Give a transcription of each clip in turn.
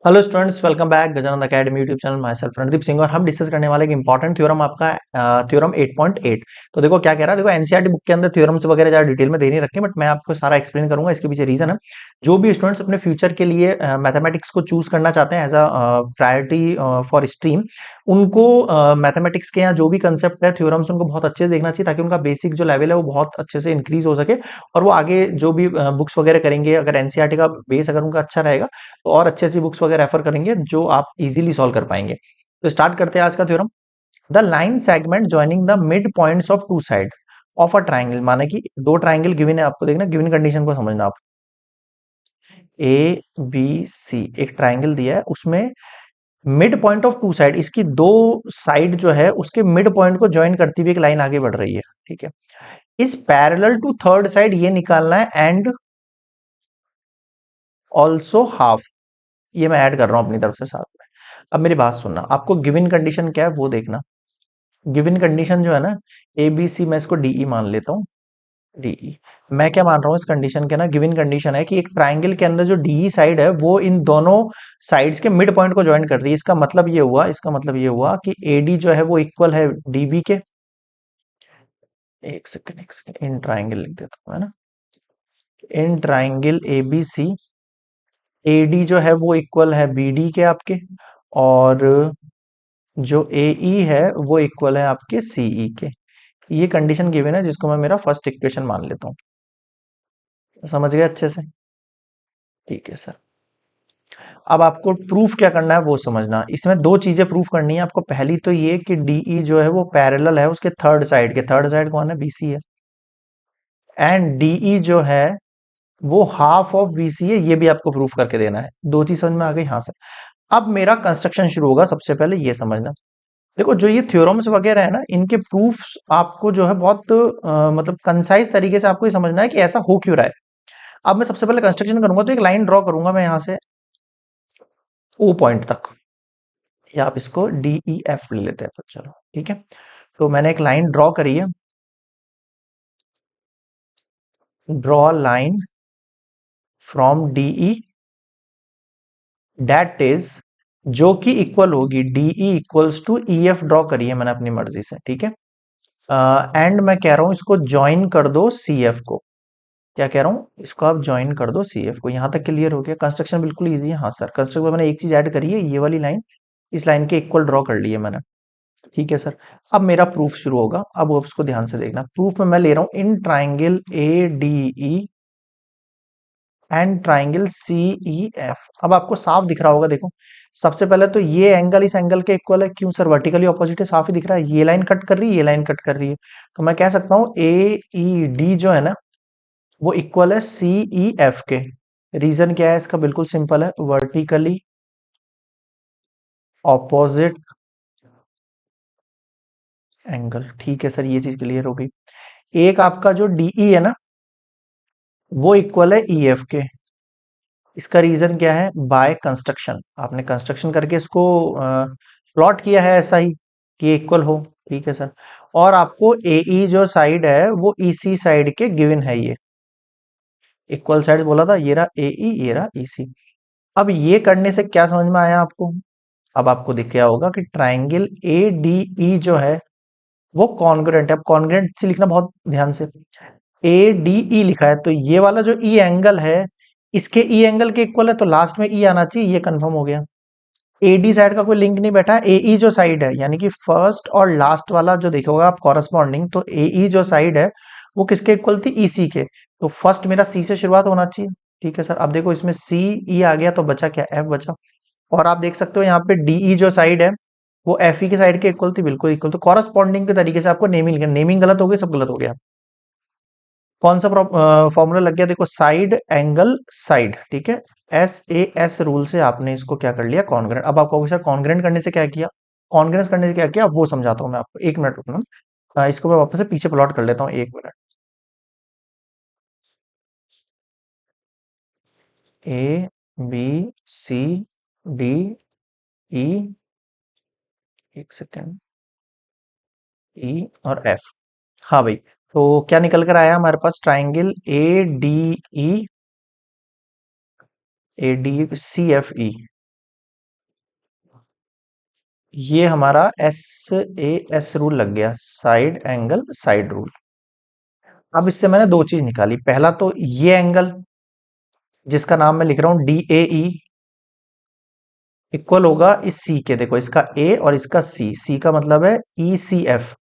Hello students, welcome back Gajanand academy YouTube channel. My self Randeep Singh और हम discuss करने वाले एक इंपॉर्टेंट थ्योरम आपका थ्योरम 8.8। तो देखो क्या कह रहा है। देखो एनसीईआरटी बुक के अंदर थ्योरम्स वगैरह ज्यादा डिटेल में दे नहीं रखे, बट मैं आपको सारा एक्सप्लेन करूंगा। इसके पीछे रीजन है, जो भी स्टूडेंट्स अपने फ्यूचर के लिए मैथमेटिक्स को चूज करना चाहते हैं as a priority for stream, उनको मैथमेटिक्स के यहाँ जो भी कंसेप्ट है, थ्योरम्स, उनको बहुत अच्छे से देखना चाहिए, ताकि उनका बेसिक जो लेवल है वो बहुत अच्छे से इंक्रीज हो सके और वो आगे जो भी बुक्स वगैरह करेंगे, अगर एनसीईआरटी का बेस अगर उनका अच्छा रहेगा तो और अच्छी अच्छी बुक्स वगैरह रेफर करेंगे जो आप इजीली सॉल्व कर पाएंगे। तो स्टार्ट करते हैं आज का theorem. The line segment joining the mid points of two side of a triangle, माना कि दो ट्राइंगल गिवन है आपको, देखना गिवन कंडीशन को समझना। आप ए बी सी एक ट्राइंगल दिया है, उसमें mid point of two side, इसकी दो साइड जो है उसके मिड पॉइंट को ज्वाइन करती हुई एक लाइन आगे बढ़ रही है। ठीक है, इस पैरेलल टू थर्ड साइड ये निकालना है, एंड ऑल्सो हाफ, ये मैं ऐड कर रहा हूं अपनी तरफ से साथ में। अब मेरी बात सुनना, आपको गिवन कंडीशन क्या है वो देखना। गिवन कंडीशन जो है ना, ए बी सी, मैं इसको डीई मान लेता हूँ। डीई, मैं क्या मान रहा हूँ इस कंडीशन के ना, गिवन कंडीशन है कि एक ट्राइंगल के अंदर जो डीई साइड है वो इन दोनों साइड्स के मिड पॉइंट को ज्वाइन कर रही है। इसका मतलब ये हुआ कि एडी जो है वो इक्वल है डीबी के। एक सेकंड इन ट्राइंगल लिख देता हूँ, है ना। In triangle A B C, AD जो है वो इक्वल है बीडी के आपके, और जो ए ई है वो इक्वल है आपके सीई के। ये कंडीशन गिवन है, जिसको मैं मेरा फर्स्ट इक्वेशन मान लेता हूँ। समझ गए अच्छे से? ठीक है सर। अब आपको प्रूफ क्या करना है वो समझना। इसमें दो चीजें प्रूफ करनी है आपको। पहली तो ये कि डीई जो है वो पैरेलल है उसके थर्ड साइड के। थर्ड साइड कौन है? बीसी है। एंड डीई जो है वो हाफ ऑफ बीसी है, ये भी आपको प्रूफ करके देना है। दो चीज समझ में आ गई? हाँ सर। अब मेरा कंस्ट्रक्शन शुरू होगा। सबसे पहले ये समझना, देखो जो ये थ्योरम्स वगैरह है ना, इनके प्रूफ्स आपको जो है बहुत मतलब कंसाइज तरीके से आपको ये समझना है कि ऐसा हो क्यों रहा है। अब मैं सबसे पहले कंस्ट्रक्शन करूंगा, तो एक लाइन ड्रॉ करूंगा मैं यहां से ओ पॉइंट तक, या आप इसको डी ई एफ ले लेते हैं, तो चलो ठीक है। तो मैंने एक लाइन ड्रॉ करी है। Draw line from DE, that is, जो कि इक्वल होगी DE equals to E F. Draw करी है मैंने अपनी मर्जी से, ठीक है। एंड मैं कह रहा हूं इसको ज्वाइन कर दो सी एफ को। क्या कह रहा हूँ? इसको आप ज्वाइन कर दो सीएफ को। यहां तक क्लियर हो गया? कंस्ट्रक्शन बिल्कुल इजी है। हाँ सर, कंस्ट्रक्शन में मैंने एक चीज ऐड करी है, ये वाली लाइन इस लाइन के इक्वल ड्रॉ कर ली है मैंने। ठीक है सर। अब मेरा प्रूफ शुरू होगा। अब आप उसको ध्यान से देखना। प्रूफ में मैं ले रहा हूं in triangle A D E and triangle C E F. अब आपको साफ दिख रहा होगा, देखो। सबसे पहले तो ये एंगल इस एंगल के इक्वल है। क्यों सर? वर्टिकली ऑपोजिट है, साफ ही दिख रहा है। ये लाइन कट कर रही है, ये लाइन कट कर रही है। तो मैं कह सकता हूं ए ई डी जो है ना, वो इक्वल है सी ई एफ के। रीजन क्या है इसका? बिल्कुल सिंपल है, वर्टिकली ऑपोजिट एंगल। ठीक है सर, ये चीज क्लियर हो गई। एक आपका जो डीई है ना, वो इक्वल है ई एफ के। इसका रीजन क्या है? बाय कंस्ट्रक्शन, आपने कंस्ट्रक्शन करके इसको प्लॉट किया है ऐसा ही कि इक्वल हो। ठीक है सर। और आपको ए ई जो साइड है वो ईसी साइड के गिवन है। ये इक्वल साइड बोला था, ये रहा ए ई, ये रहा ईसी। अब ये करने से क्या समझ में आया आपको? अब आपको दिख गया होगा कि ट्राइंगल ए डी ई जो है वो कॉन्ग्रुएंट है। अब कॉन्ग्रुएंट से लिखना बहुत ध्यान से। ए डी ई लिखा है तो ये वाला जो ई एंगल है, इसके ई एंगल के इक्वल है, तो लास्ट में ई आना चाहिए। ये कंफर्म हो गया। ए डी साइड का कोई लिंक नहीं बैठा। ए ई जो साइड है, यानी कि फर्स्ट और लास्ट वाला जो देखोगे आप कॉरस्पॉन्डिंग, तो ए ई जो साइड है वो किसके इक्वल थी? ई सी के। तो फर्स्ट मेरा सी से शुरुआत होना चाहिए। ठीक है सर। अब देखो इसमें सी ई आ गया, तो बचा क्या? एफ बचा। और आप देख सकते हो यहाँ पे डीई जो साइड है वो एफ ई की साइड के इक्वल थी, बिल्कुल इक्वल। तो कॉरस्पॉन्डिंग के तरीके से आपको नेमिंग लिखना। नेमिंग गलत हो गई, सब गलत हो गया। कौन सा फॉर्मूला लग गया? देखो, साइड एंगल साइड, ठीक है। एस ए एस रूल से आपने इसको क्या कर लिया? कॉन्ग्रेंट। अब आपको सर कॉन्ग्रेंट करने से क्या किया? कॉन्ग्रेंस करने से क्या किया वो समझाता हूँ मैं आपको। एक मिनट रुकना। इसको मैं वापस से पीछे प्लॉट कर लेता हूँ, एक minute. A B C D E, एक सेकेंड, ई और एफ। हाँ भाई। तो क्या निकल कर आया हमारे पास? Triangle A D E, A D C F E. ये हमारा SAS रूल लग गया, साइड एंगल साइड रूल। अब इससे मैंने दो चीज निकाली, पहला तो ये एंगल जिसका नाम मैं लिख रहा हूं DAE इक्वल होगा इस सी के, देखो इसका ए और इसका सी, सी का मतलब है ECF,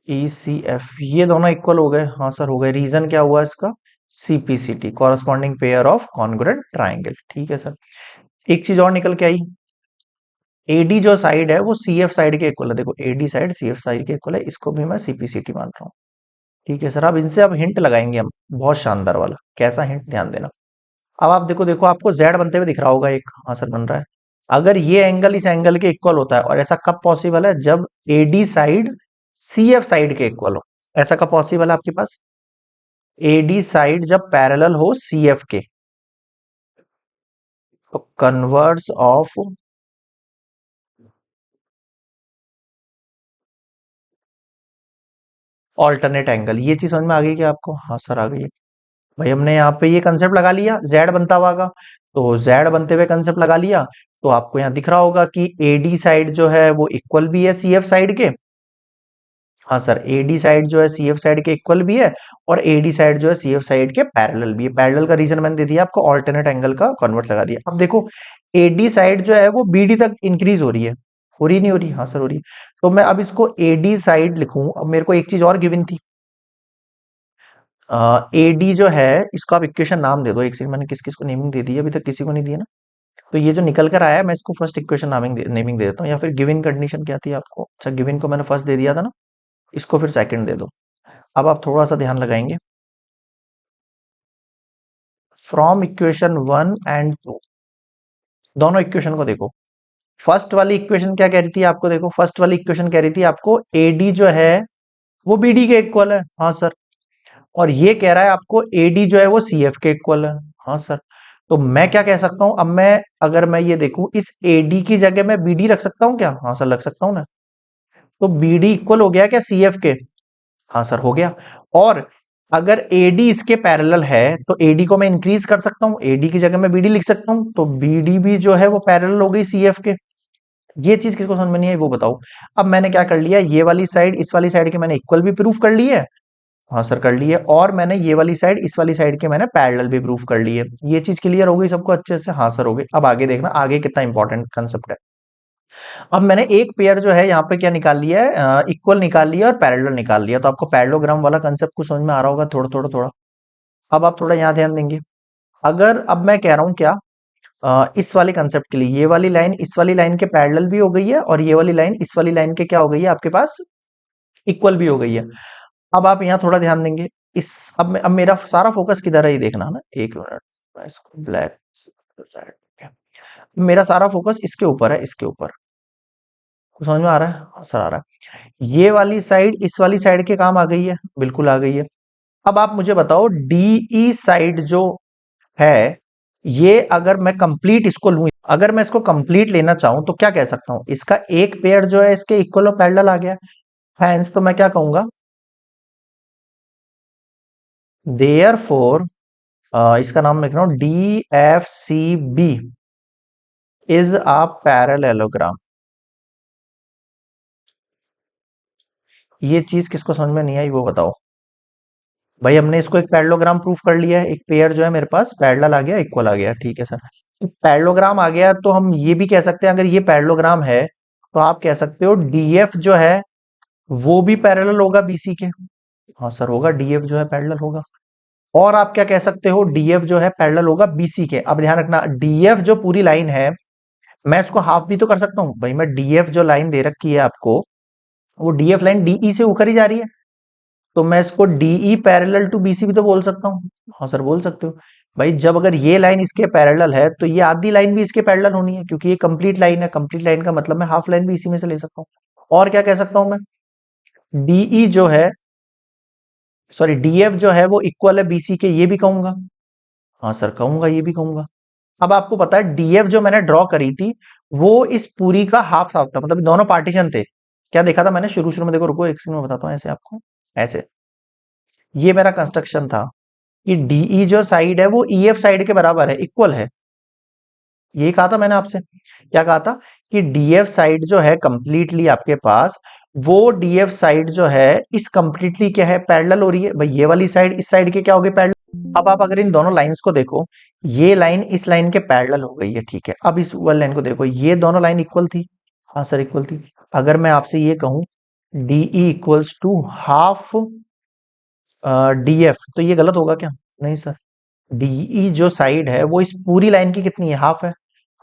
ECF ये दोनों इक्वल हो गए, हाँ सर हो गए। रीजन क्या हुआ इसका, CPCT corresponding pair of congruent triangle, ठीक है सर। एक चीज और निकल के आई, AD जो साइड है वो CF साइड के इक्वल है, देखो AD साइड CF साइड के इक्वल है, इसको भी मैं CPCT मान रहा हूँ, ठीक है सर। अब इनसे अब हिंट लगाएंगे हम, बहुत शानदार वाला, कैसा हिंट ध्यान देना। अब आप देखो, देखो आपको Z बनते हुए दिख रहा होगा एक, हाँ सर बन रहा है। अगर ये एंगल इस एंगल के इक्वल होता है, और ऐसा कब पॉसिबल है, जब AD साइड CF साइड के इक्वल हो, ऐसा कब पॉसिबल है आपके पास, AD साइड जब पैरेलल हो CF के, तो कन्वर्स ऑफ ऑल्टरनेट एंगल, ये चीज समझ में आ गई क्या आपको, हाँ सर आ गई है। भाई हमने यहाँ पे ये कंसेप्ट लगा लिया, Z बनता हुआ का, तो Z बनते हुए कंसेप्ट लगा लिया, तो आपको यहाँ दिख रहा होगा कि AD साइड जो है वो इक्वल भी है CF साइड के, हाँ सर AD साइड जो है CF साइड के इक्वल भी है, और AD साइड जो है CF साइड के पैरेलल भी है। पैरेलल का रीजन मैंने दे दिया आपको, ऑल्टरनेट एंगल का कन्वर्ट लगा दिया। अब देखो AD साइड जो है वो BD तक इंक्रीज हो रही है, हो रही नहीं हो रही, हाँ सर हो रही है। तो मैं अब इसको AD साइड लिखूं, अब मेरे को एक चीज और गिवन थी, AD जो है इसको आप इक्वेशन नाम दे दो, एक सेकंड, मैंने किस किस को नेमिंग दे दी है, अभी तक किसी को नहीं दिया ना। तो ये जो निकल कर आया है, मैं इसको फर्स्ट इक्वेशन नेमिंग दे देता हूँ, या फिर गिवन कंडीशन क्या थी आपको, अच्छा गिवन को मैंने फर्स्ट दे दिया था ना, इसको फिर सेकंड दे दो। अब आप थोड़ा सा ध्यान लगाएंगे, फ्रॉम इक्वेशन 1 एंड 2, दोनों इक्वेशन को देखो। फर्स्ट वाली इक्वेशन क्या कह रही थी आपको, देखो फर्स्ट वाली इक्वेशन कह रही थी आपको AD जो है वो BD के इक्वल है, हाँ सर। और ये कह रहा है आपको AD जो है वो CF के इक्वल है, हाँ सर। तो मैं क्या कह सकता हूं, अब मैं अगर मैं ये देखूं, इस AD की जगह मैं BD रख सकता हूं क्या, हाँ सर लग सकता हूं ना। तो BD इक्वल हो गया क्या CF के, हाँ सर हो गया। और अगर AD इसके पैरेलल है, तो AD को मैं इंक्रीज कर सकता हूँ, AD की जगह मैं BD लिख सकता हूँ, तो BD भी जो है वो पैरेलल हो गई CF के। ये चीज किसको समझ में नहीं आई वो बताओ। अब मैंने क्या कर लिया, ये वाली साइड इस वाली साइड के मैंने इक्वल भी प्रूफ कर ली है, हाँ सर कर ली है, और मैंने ये वाली साइड इस वाली साइड के मैंने पैरेलल भी प्रूफ कर ली है। ये चीज क्लियर हो गई सबको अच्छे से, हाँ सर हो गई। अब आगे देखना, आगे कितना इंपॉर्टेंट कंसेप्ट है। अब मैंने एक पेयर जो है यहाँ पे क्या निकाल लिया है, इक्वल निकाल लिया और पैरेलल निकाल लिया, तो आपको पैरेललोग्राम वाला कंसेप्ट कुछ समझ में आ रहा होगा थोड़ा थोड़ा थोड़ा। अब आप थोड़ा यहाँ ध्यान देंगे, अगर अब मैं कह रहा हूँ क्या, इस वाले कंसेप्ट के लिए ये वाली लाइन इस वाली लाइन के पैरेलल भी हो गई है, और ये वाली लाइन इस वाली लाइन के क्या हो गई है आपके पास, इक्वल भी हो गई है। अब आप यहाँ थोड़ा ध्यान देंगे, इस अब मेरा सारा फोकस किधर है ये देखना ना, एक मिनट, मैं इसको ब्लैक, मेरा सारा फोकस इसके ऊपर है, इसके ऊपर, कुछ समझ में आ रहा है, हाँ सर आ रहा है। ये वाली साइड इस वाली साइड के काम आ गई है, बिल्कुल आ गई है। अब आप मुझे बताओ DE साइड जो है, ये अगर मैं कंप्लीट इसको लूं, अगर मैं इसको कंप्लीट लेना चाहूं तो क्या कह सकता हूं, इसका एक पेयर जो है इसके इक्वल और पैरेलल आ गया, हैंस तो मैं क्या कहूंगा, देयर फोर, इसका नाम लिख रहा हूं DFCB इज अ पैरेललोग्राम। ये चीज किसको समझ में नहीं आई वो बताओ। भाई हमने इसको एक पैरेललोग्राम प्रूफ कर लिया है, एक पेयर जो है मेरे पास पैरेलल आ गया, इक्वल आ गया, ठीक है सर। पैरेललोग्राम आ गया तो हम ये भी कह सकते हैं, अगर ये पैरेललोग्राम है तो आप कह सकते हो DF जो है वो भी पैरेलल होगा BC के, हाँ सर होगा, DF जो है पैरेलल होगा। और आप क्या कह सकते हो, DF जो है पैरेलल होगा BC के। अब ध्यान रखना, DF जो पूरी लाइन है, मैं इसको हाफ भी तो कर सकता हूं भाई, मैं DF जो लाइन दे रखी है आपको, वो DF लाइन DE से होकर ही जा रही है, तो मैं इसको DE पैरेलल टू BC भी तो बोल सकता हूँ, हाँ सर बोल सकते हो। भाई जब अगर ये लाइन इसके पैरेलल है, तो ये आधी लाइन भी इसके पैरेलल होनी है, क्योंकि ये कंप्लीट लाइन है, कंप्लीट लाइन का मतलब मैं हाफ लाइन भी इसी में से ले सकता हूँ। और क्या कह सकता हूं मैं, DE जो है, सॉरी DF जो है वो इक्वल है BC के, ये भी कहूंगा, हाँ सर कहूंगा, ये भी कहूंगा। अब आपको पता है DF जो मैंने ड्रॉ करी थी, वो इस पूरी का हाफ हाफ था, मतलब दोनों पार्टीशन थे। क्या देखा था मैंने शुरू शुरू में, देखो रुको एक सेकंड में बताता हूँ ऐसे आपको, ऐसे, ये मेरा कंस्ट्रक्शन था कि DE जो साइड है वो EF साइड के बराबर है, इक्वल है। यही कहा था मैंने आपसे, क्या कहा था कि डीएफ साइड जो है कंप्लीटली आपके पास, वो डीएफ साइड जो है इस कंप्लीटली क्या है, पैरेलल हो रही है भाई, ये वाली साइड इस साइड के क्या हो गए, पैरेलल। अब आप अगर इन दोनों लाइंस को देखो, ये लाइन इस लाइन के पैरेलल हो गई है, ठीक है। अब इस वाली लाइन को देखो, ये दोनों लाइन इक्वल थी, हाँ सर इक्वल थी। अगर मैं आपसे ये कहूं DE equals to half DF, तो ये गलत होगा क्या? नहीं सर, डीई जो साइड है वो इस पूरी लाइन की कितनी है, हाफ है।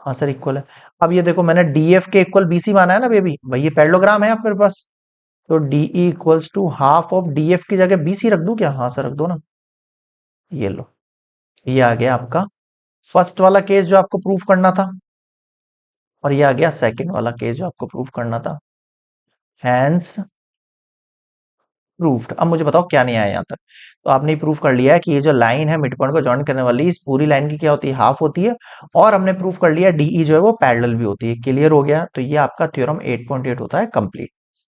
हाँ सर इक्वल है। अब ये देखो मैंने डीएफ के इक्वल बीसी माना है ना बेबी, भाई ये पैरेललोग्राम है आप मेरे पास, तो DE equals to half of DF की जगह बीसी रख दूं क्या? हाँ सर रख दो ना। ये लो, ये आ गया आपका फर्स्ट वाला केस जो आपको प्रूफ करना था, और ये आ गया सेकंड वाला केस जो आपको प्रूफ करना था। Hence proved. अब मुझे बताओ क्या नहीं आया यहाँ तक। तो आपने प्रूफ कर लिया है कि ये जो लाइन है मिड पॉइंट को जॉइन करने वाली, इस पूरी लाइन की क्या होती है, हाफ होती है। और हमने प्रूफ कर लिया डीई जो है वो पैरेलल भी होती है। क्लियर हो गया? तो ये आपका थ्योरम 8.8 होता है कंप्लीट।